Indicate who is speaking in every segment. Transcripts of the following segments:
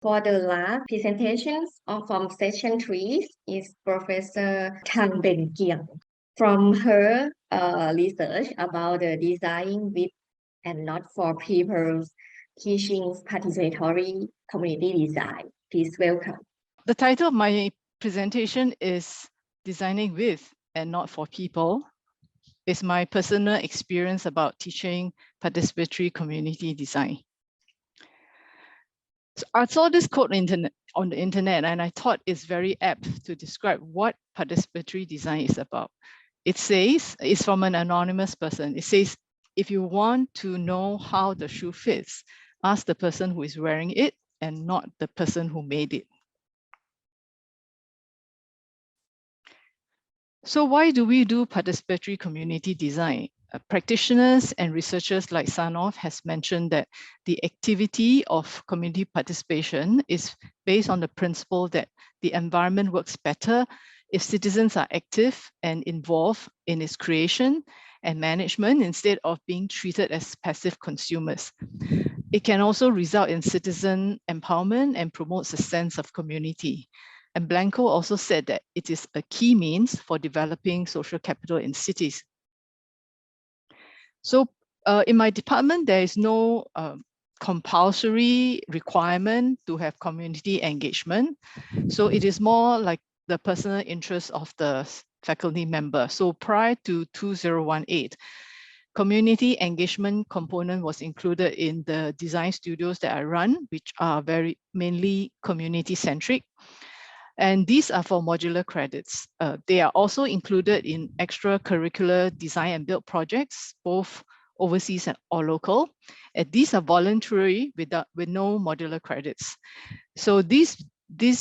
Speaker 1: For the last presentations from session 3 is Professor Beng Kiang. From her research about the design with and not for people teaching participatory community design. Please welcome.
Speaker 2: The title of my presentation is Designing with and Not for People. It's my personal experience about teaching participatory community design. So I saw this quote on the internet and I thought it's very apt to describe what participatory design is about. It says, it's from an anonymous person. It says, if you want to know how the shoe fits, ask the person who is wearing it and not the person who made it. So why do we do participatory community design? Practitioners and researchers like Sanoff has mentioned that the activity of community participation is based on the principle that the environment works better if citizens are active and involved in its creation and management instead of being treated as passive consumers. It can also result in citizen empowerment and promotes a sense of community. And Blanco also said that it is a key means for developing social capital in cities. So in my department, there is no compulsory requirement to have community engagement. So it is more like the personal interest of the faculty member. So prior to 2018, community engagement component was included in the design studios that I run, which are mainly community-centric. And these are for modular credits. They are also included in extracurricular design and build projects, both overseas or local. And these are voluntary with no modular credits. So these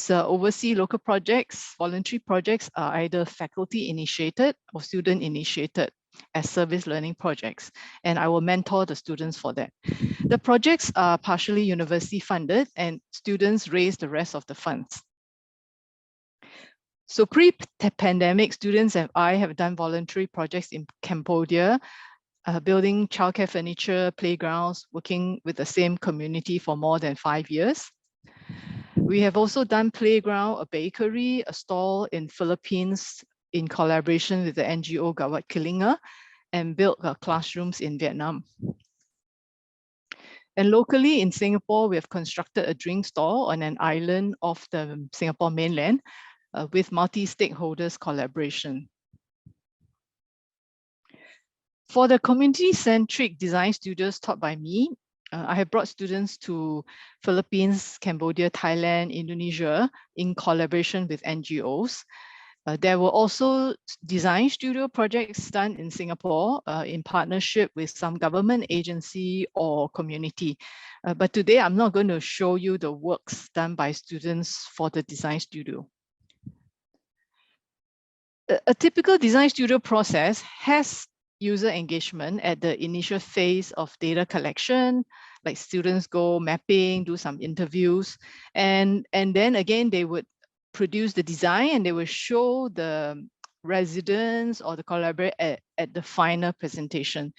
Speaker 2: overseas local projects, voluntary projects, are either faculty initiated or student initiated as service learning projects. And I will mentor the students for that. The projects are partially university funded and students raise the rest of the funds. So pre-pandemic, students and I have done voluntary projects in Cambodia, building childcare furniture, playgrounds, working with the same community for more than 5 years. We have also done playground, a bakery, a stall in Philippines in collaboration with the NGO Gawat Kilinga, and built classrooms in Vietnam. And locally in Singapore, we have constructed a drink stall on an island off the Singapore mainland, with multi-stakeholders collaboration. For the community-centric design studios taught by me, I have brought students to Philippines, Cambodia, Thailand, Indonesia in collaboration with NGOs. There were also design studio projects done in Singapore in partnership with some government agency or community. But today I'm not going to show you the works done by students for the design studio. A typical design studio process has user engagement at the initial phase of data collection, like students go mapping, do some interviews, and then again, they would produce the design and they will show the residents or the collaborator at the final presentation.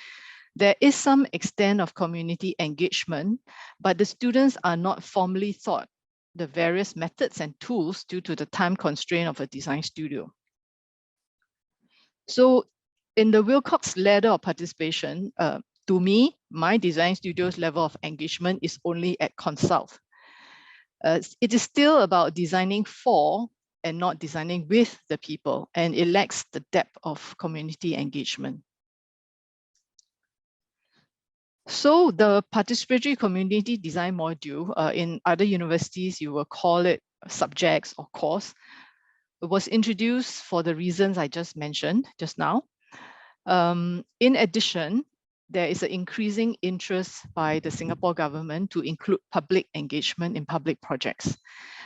Speaker 2: There is some extent of community engagement, but the students are not formally taught the various methods and tools due to the time constraint of a design studio. So in the Wilcox ladder of participation, to me, my design studio's level of engagement is only at consult. It is still about designing for and not designing with the people, and it lacks the depth of community engagement. So the participatory community design module, in other universities, you will call it subjects or course, was introduced for the reasons I just mentioned just now. In addition, there is an increasing interest by the Singapore government to include public engagement in public projects.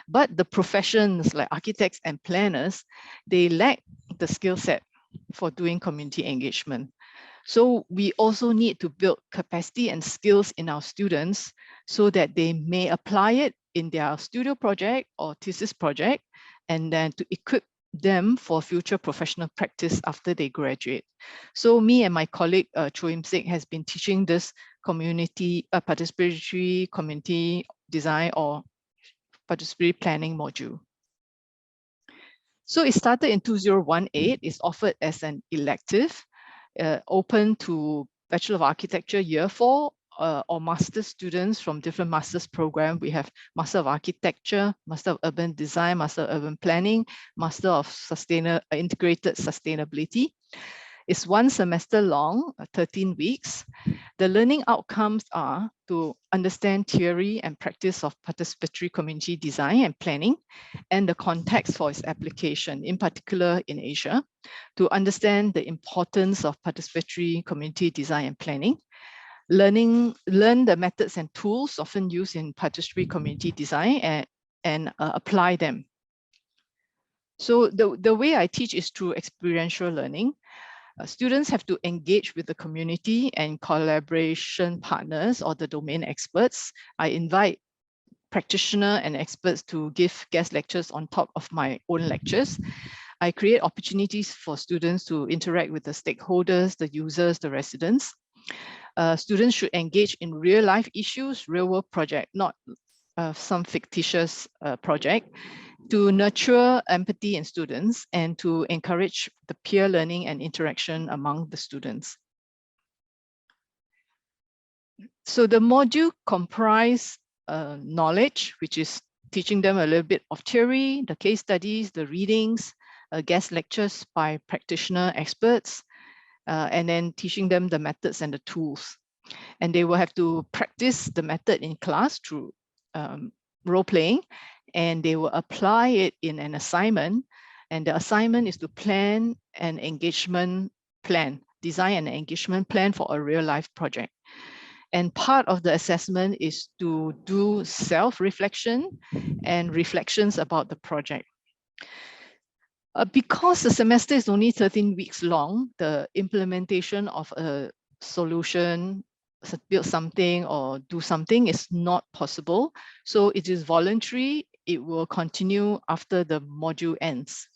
Speaker 2: But the professions like architects and planners, they lack the skill set for doing community engagement. So we also need to build capacity and skills in our students so that they may apply it in their studio project or thesis project, and then to equip them for future professional practice after they graduate. So me and my colleague Cho Im Sik has been teaching this community participatory community design or participatory planning module. So it started in 2018. It's offered as an elective, open to Bachelor of Architecture Year 4 or master's students from different master's programs. We have Master of Architecture, Master of Urban Design, Master of Urban Planning, Master of Integrated Sustainability. It's 1 semester long, 13 weeks. The learning outcomes are to understand theory and practice of participatory community design and planning and the context for its application, in particular in Asia, to understand the importance of participatory community design and planning, learn the methods and tools often used in participatory community design and apply them. So the way I teach is through experiential learning. Students have to engage with the community and collaboration partners or the domain experts. I invite practitioners and experts to give guest lectures on top of my own lectures. I create opportunities for students to interact with the stakeholders, the users, the residents. Students should engage in real life issues, real world project, not some fictitious project, to nurture empathy in students and to encourage the peer learning and interaction among the students. So the module comprise knowledge, which is teaching them a little bit of theory, the case studies, the readings, guest lectures by practitioner experts, and then teaching them the methods and the tools. And they will have to practice the method in class through role-playing, and they will apply it in an assignment. And the assignment is to plan an engagement plan, design an engagement plan for a real-life project. And part of the assessment is to do self-reflection and reflections about the project. Because the semester is only 13 weeks long, the implementation of a solution, build something or do something is not possible. So it is voluntary. It will continue after the module ends.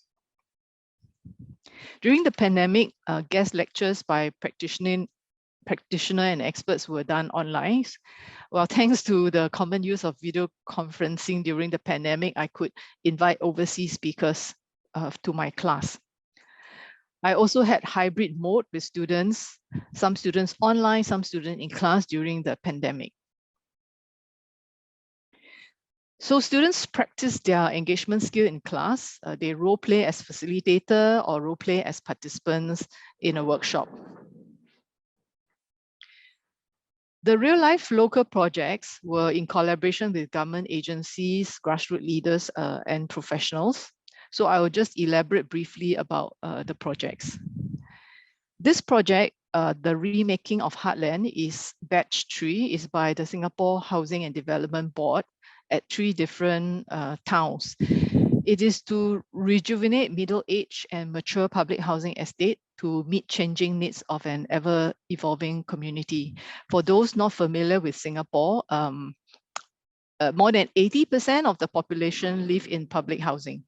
Speaker 2: During the pandemic, guest lectures by practitioner and experts were done online. Well, thanks to the common use of video conferencing during the pandemic, I could invite overseas speakers to my class. I also had hybrid mode with students, some students online, some students in class during the pandemic. So students practice their engagement skill in class. They role play as facilitator or role play as participants in a workshop. The real life local projects were in collaboration with government agencies, grassroots leaders, and professionals. So I will just elaborate briefly about the projects. This project, the remaking of Heartland, is batch 3, is by the Singapore Housing and Development Board at 3 different towns. It is to rejuvenate middle-aged and mature public housing estate to meet changing needs of an ever-evolving community. For those not familiar with Singapore, more than 80% of the population live in public housing.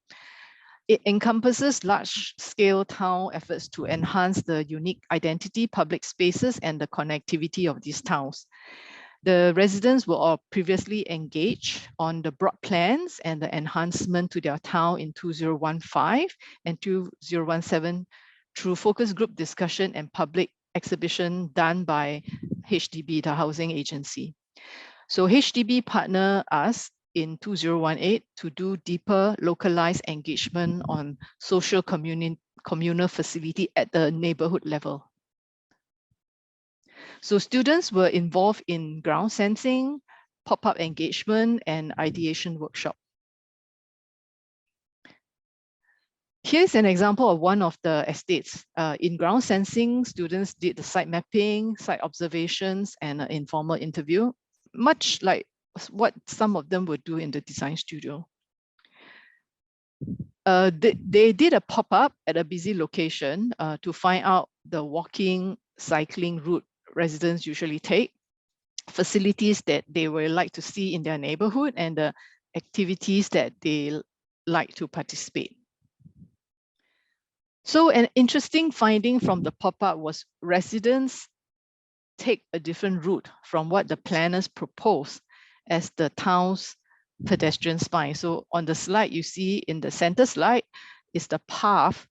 Speaker 2: It encompasses large-scale town efforts to enhance the unique identity, public spaces, and the connectivity of these towns. The residents were all previously engaged on the broad plans and the enhancement to their town in 2015 and 2017 through focus group discussion and public exhibition done by HDB, the housing agency. So HDB partnered us in 2018 to do deeper localized engagement on social communal facility at the neighborhood level. So students were involved in ground sensing, pop-up engagement, and ideation workshop. Here's an example of one of the estates. In ground sensing, students did the site mapping, site observations, and an informal interview, much like what some of them would do in the design studio. They did a pop-up at a busy location to find out the walking, cycling route residents usually take, facilities that they would like to see in their neighborhood, and the activities that they like to participate. So an interesting finding from the pop-up was residents take a different route from what the planners proposed as the town's pedestrian spine. So on the slide, you see in the center slide is the path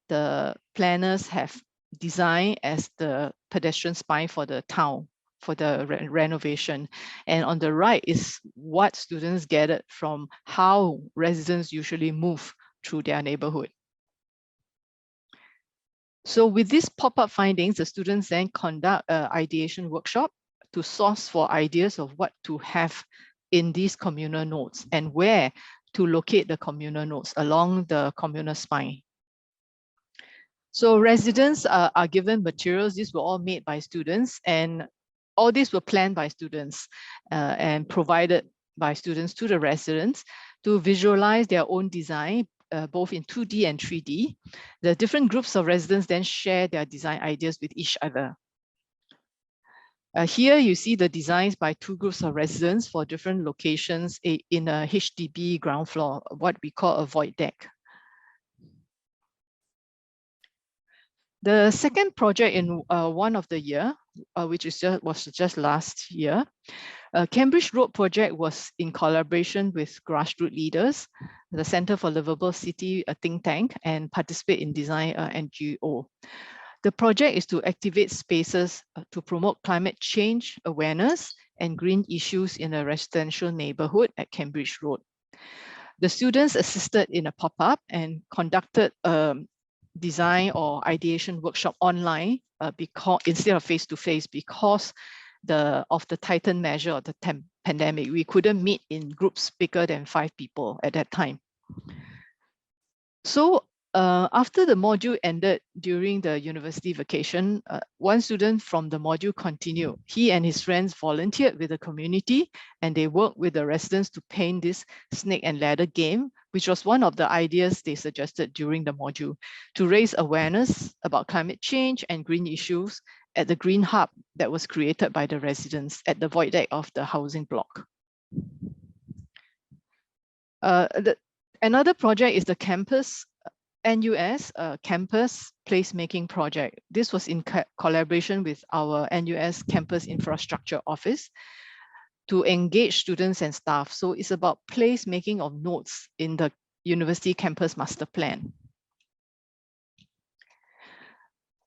Speaker 2: the planners have designed as the pedestrian spine for the town, for the renovation. And on the right is what students gathered from how residents usually move through their neighborhood. So with these pop-up findings, the students then conduct an ideation workshop to source for ideas of what to have in these communal nodes and where to locate the communal nodes along the communal spine. So residents are given materials. These were all made by students, and all these were planned by students and provided by students to the residents to visualize their own design, both in 2D and 3D. The different groups of residents then share their design ideas with each other. Here you see the designs by two groups of residents for different locations in a HDB ground floor, what we call a void deck. The second project in one of the year, which was just last year, Cambridge Road project was in collaboration with grassroots leaders, the Center for Livable City, a think tank, and Participate in Design, NGO. The project is to activate spaces to promote climate change awareness and green issues in a residential neighborhood at Cambridge Road. The students assisted in a pop-up and conducted design or ideation workshop online because instead of face-to-face because of the tightened measure of the pandemic. We couldn't meet in groups bigger than 5 people at that time. So after the module ended during the university vacation, one student from the module continued. He and his friends volunteered with the community and they worked with the residents to paint this snake and ladder game, which was one of the ideas they suggested during the module to raise awareness about climate change and green issues at the green hub that was created by the residents at the void deck of the housing block. Another project is the campus NUS campus placemaking project. This was in collaboration with our NUS campus infrastructure office to engage students and staff. So it's about placemaking of nodes in the university campus master plan.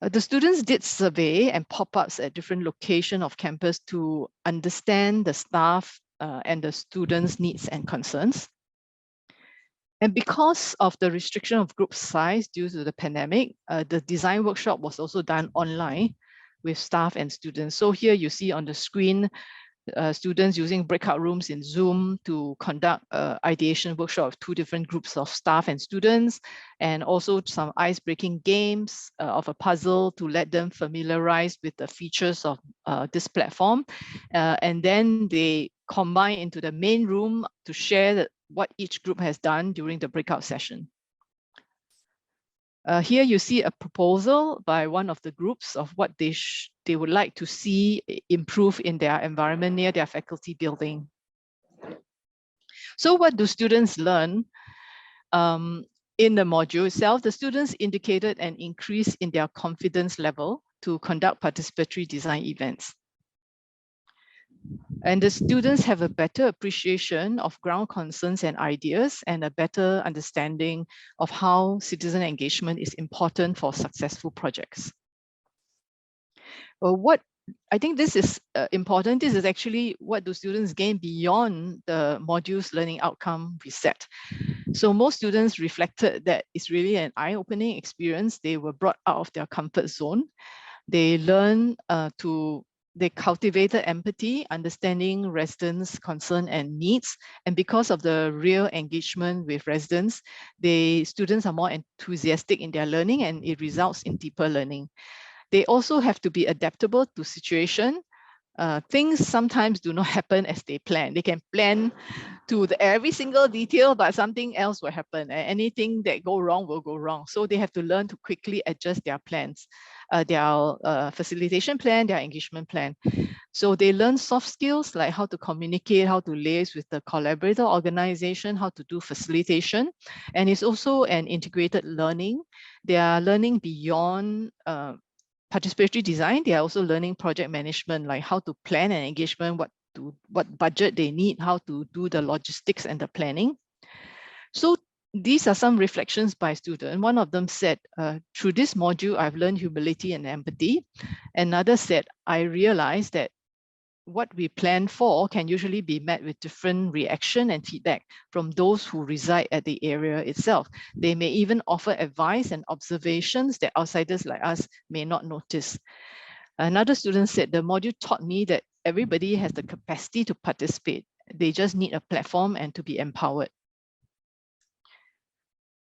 Speaker 2: The students did survey and pop-ups at different locations of campus to understand the staff and the students' needs and concerns. And because of the restriction of group size due to the pandemic, the design workshop was also done online with staff and students. So here you see on the screen, students using breakout rooms in Zoom to conduct ideation workshop of 2 different groups of staff and students, and also some ice-breaking games of a puzzle to let them familiarize with the features of this platform. And then they combine into the main room to share what each group has done during the breakout session. Here you see a proposal by one of the groups of what they would like to see improve in their environment near their faculty building. So what do students learn? In the module itself, the students indicated an increase in their confidence level to conduct participatory design events. And the students have a better appreciation of ground concerns and ideas and a better understanding of how citizen engagement is important for successful projects. What I think this is important. This is actually what do students gain beyond the module's learning outcome we set. So most students reflected that it's really an eye-opening experience. They were brought out of their comfort zone. They learned they cultivated empathy, understanding residents' concern and needs. And because of the real engagement with residents, students are more enthusiastic in their learning and it results in deeper learning. They also have to be adaptable to situation. Things sometimes do not happen as they plan. They can plan to every single detail, but something else will happen. Anything that go wrong will go wrong. So they have to learn to quickly adjust their plans, their facilitation plan, their engagement plan. So they learn soft skills like how to communicate, how to liaise with the collaborator organization, how to do facilitation. And it's also an integrated learning. They are learning beyond participatory design. They are also learning project management, like how to plan an engagement, what to what budget they need, how to do the logistics and the planning. So these are some reflections by students. One of them said, through this module, I've learned humility and empathy. Another said, I realized that what we plan for can usually be met with different reaction and feedback from those who reside at the area itself. They may even offer advice and observations that outsiders like us may not notice. Another student said, the module taught me that everybody has the capacity to participate. They just need a platform and to be empowered.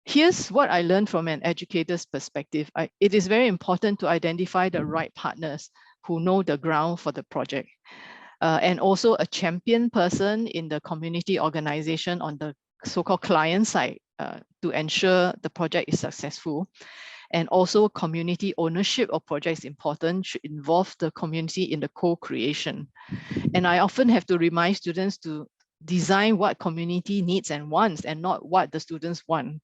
Speaker 2: Here's what I learned from an educator's perspective. It is very important to identify the right partners who know the ground for the project. And also a champion person in the community organization on the so-called client side to ensure the project is successful. And also community ownership of projects important, should involve the community in the co-creation. And I often have to remind students to design what community needs and wants and not what the students want.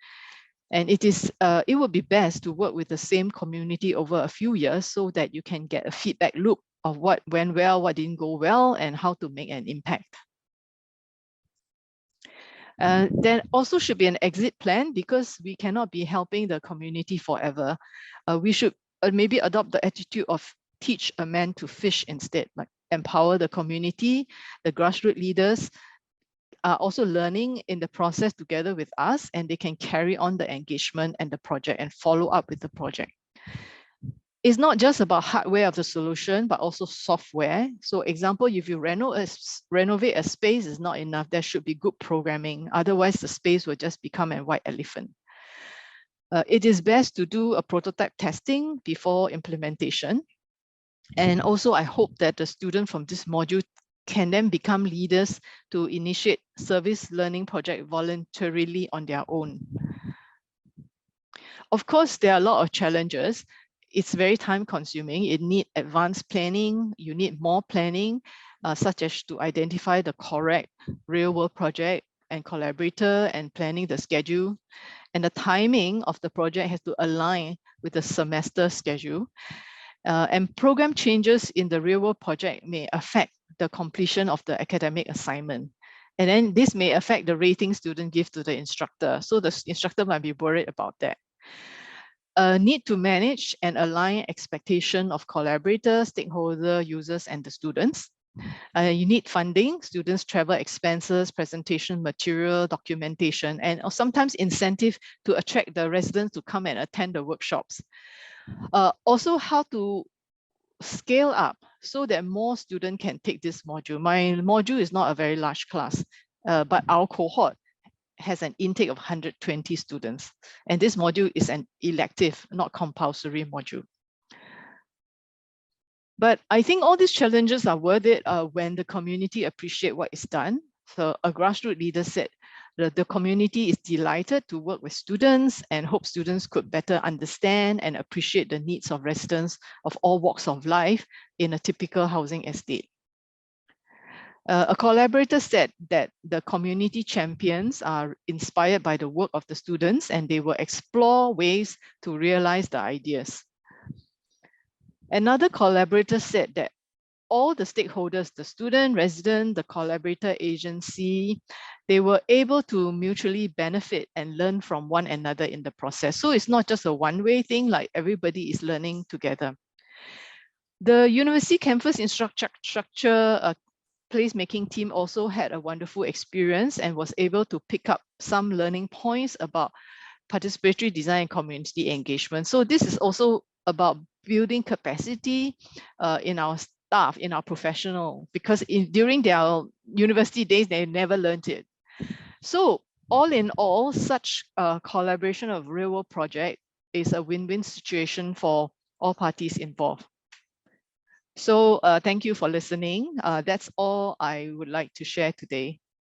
Speaker 2: And it would be best to work with the same community over a few years so that you can get a feedback loop of what went well, what didn't go well, and how to make an impact. There also should be an exit plan, because we cannot be helping the community forever. We should maybe adopt the attitude of teach a man to fish instead, like empower the community. The grassroots leaders are also learning in the process together with us, and they can carry on the engagement and the project and follow up with the project. It's not just about hardware of the solution, but also software. So example, if you renovate a space is not enough, there should be good programming. Otherwise, the space will just become a white elephant. It is best to do a prototype testing before implementation. And also, I hope that the student from this module can then become leaders to initiate service learning project voluntarily on their own. Of course, there are a lot of challenges. It's very time consuming. It needs advanced planning. You need more planning, such as to identify the correct real world project and collaborator and planning the schedule. And the timing of the project has to align with the semester schedule. And program changes in the real world project may affect the completion of the academic assignment. And then this may affect the rating student give to the instructor. So the instructor might be worried about that. Need to manage and align expectation of collaborators, stakeholder, users, and the students. You need funding, students' travel expenses, presentation material, documentation, and sometimes incentive to attract the residents to come and attend the workshops. Also, how to scale up so that more students can take this module. My module is not a very large class, but our cohort has an intake of 120 students. And this module is an elective, not compulsory module. But I think all these challenges are worth it when the community appreciate what is done. So a grassroots leader said, the community is delighted to work with students and hope students could better understand and appreciate the needs of residents of all walks of life in a typical housing estate. A collaborator said that the community champions are inspired by the work of the students and they will explore ways to realize the ideas. Another collaborator said that all the stakeholders, the student, resident, the collaborator agency, they were able to mutually benefit and learn from one another in the process. So it's not just a one-way thing, like everybody is learning together. The university campus infrastructure placemaking team also had a wonderful experience and was able to pick up some learning points about participatory design and community engagement. So this is also about building capacity in our staff, in our professional, because during their university days, they never learned it. So all in all, such collaboration of real world project is a win-win situation for all parties involved. So thank you for listening. That's all I would like to share today.